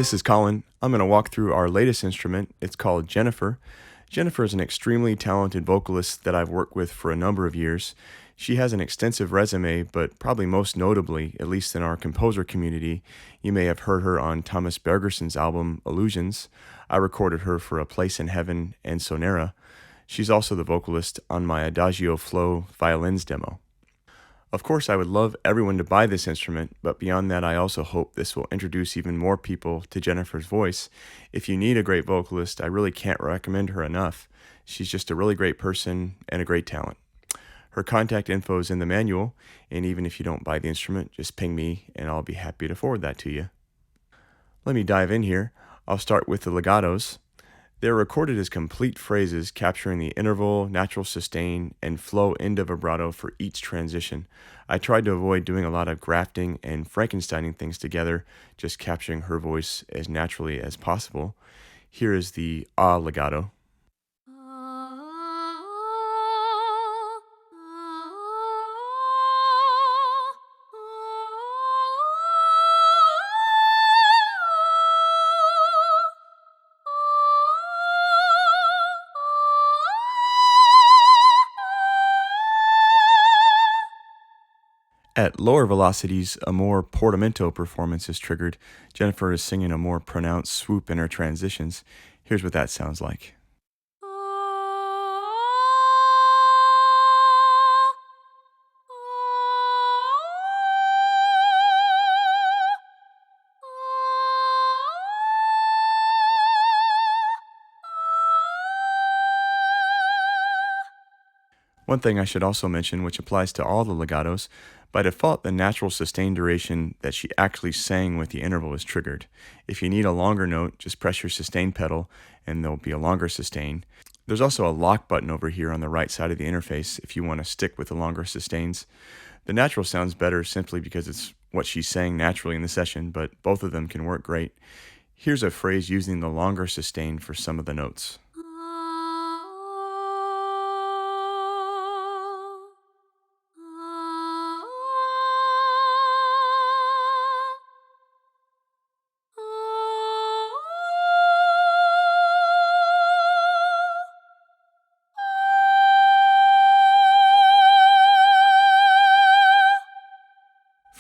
this is Colin. I'm going to walk through our latest instrument. It's called Jenifer. Jenifer is an extremely talented vocalist that I've worked with for a number of years. She has an extensive resume, but probably most notably, at least in our composer community, you may have heard her on Thomas Bergerson's album Illusions. I recorded her for A Place in Heaven and Sonera. She's also the vocalist on my Adagio Flow violins demo. Of course, I would love everyone to buy this instrument, but beyond that, I also hope this will introduce even more people to Jenifer's voice. If you need a great vocalist, I really can't recommend her enough. She's just a really great person and a great talent. Her contact info is in the manual, and even if you don't buy the instrument, just ping me and I'll be happy to forward that to you. Let me dive in here. I'll start with the legatos. They're recorded as complete phrases capturing the interval, natural sustain, and flow into vibrato for each transition. I tried to avoid doing a lot of grafting and Frankensteining things together, just capturing her voice as naturally as possible. Here is the ah legato. At lower velocities, a more portamento performance is triggered. Jenifer is singing a more pronounced swoop in her transitions. Here's what that sounds like. One thing I should also mention, which applies to all the legatos, by default the natural sustain duration that she actually sang with the interval is triggered. If you need a longer note, just press your sustain pedal and there'll be a longer sustain. There's also a lock button over here on the right side of the interface if you want to stick with the longer sustains. The natural sounds better simply because it's what she's saying naturally in the session, but both of them can work great. Here's a phrase using the longer sustain for some of the notes.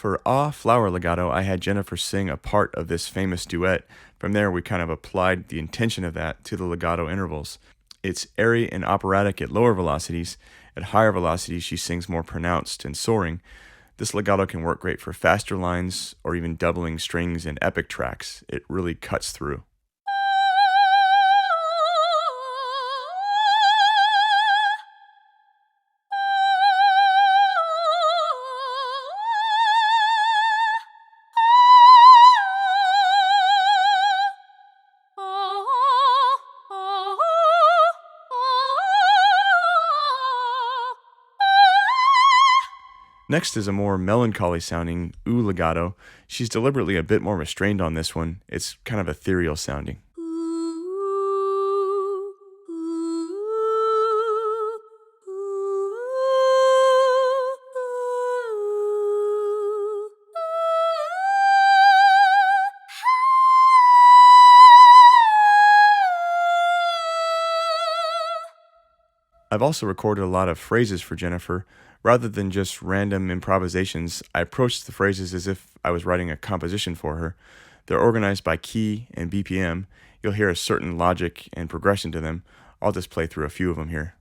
For Ah Flower Legato, I had Jenifer sing a part of this famous duet. From there, we kind of applied the intention of that to the legato intervals. It's airy and operatic at lower velocities. At higher velocities, she sings more pronounced and soaring. This legato can work great for faster lines or even doubling strings in epic tracks. It really cuts through. Next is a more melancholy sounding ooh legato. She's deliberately a bit more restrained on this one. It's kind of ethereal sounding. I've also recorded a lot of phrases for Jenifer. Rather than just random improvisations, I approached the phrases as if I was writing a composition for her. They're organized by key and BPM. You'll hear a certain logic and progression to them. I'll just play through a few of them here.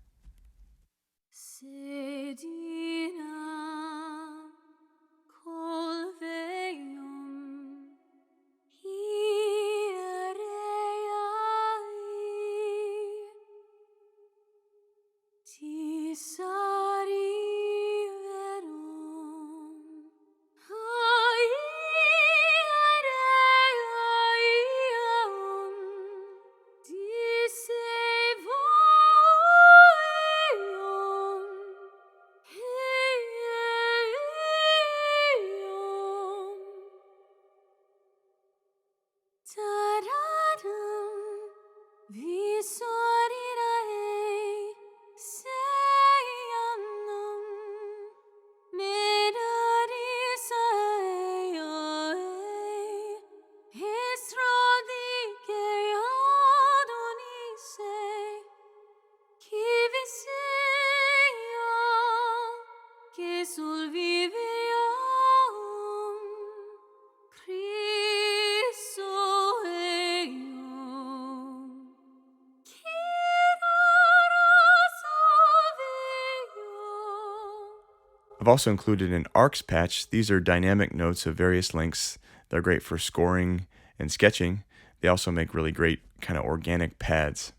I've also included an arcs patch. These are dynamic notes of various lengths. They're great for scoring and sketching. They also make really great kind of organic pads.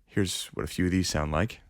Here's what a few of these sound like.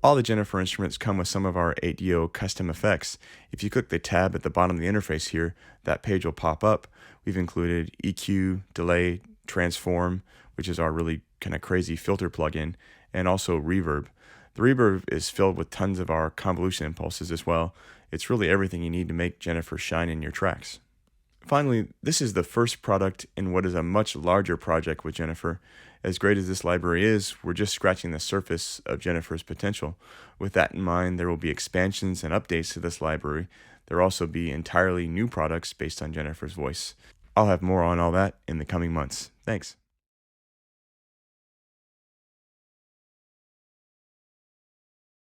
All the Jenifer instruments come with some of our 8DO custom effects. If you click the tab at the bottom of the interface here, that page will pop up. We've included EQ, delay, transform, which is our really kind of crazy filter plugin, and also reverb. The reverb is filled with tons of our convolution impulses as well. It's really everything you need to make Jenifer shine in your tracks. Finally, this is the first product in what is a much larger project with Jenifer. As great as this library is, we're just scratching the surface of Jenifer's potential. With that in mind, there will be expansions and updates to this library. There will also be entirely new products based on Jenifer's voice. I'll have more on all that in the coming months. Thanks.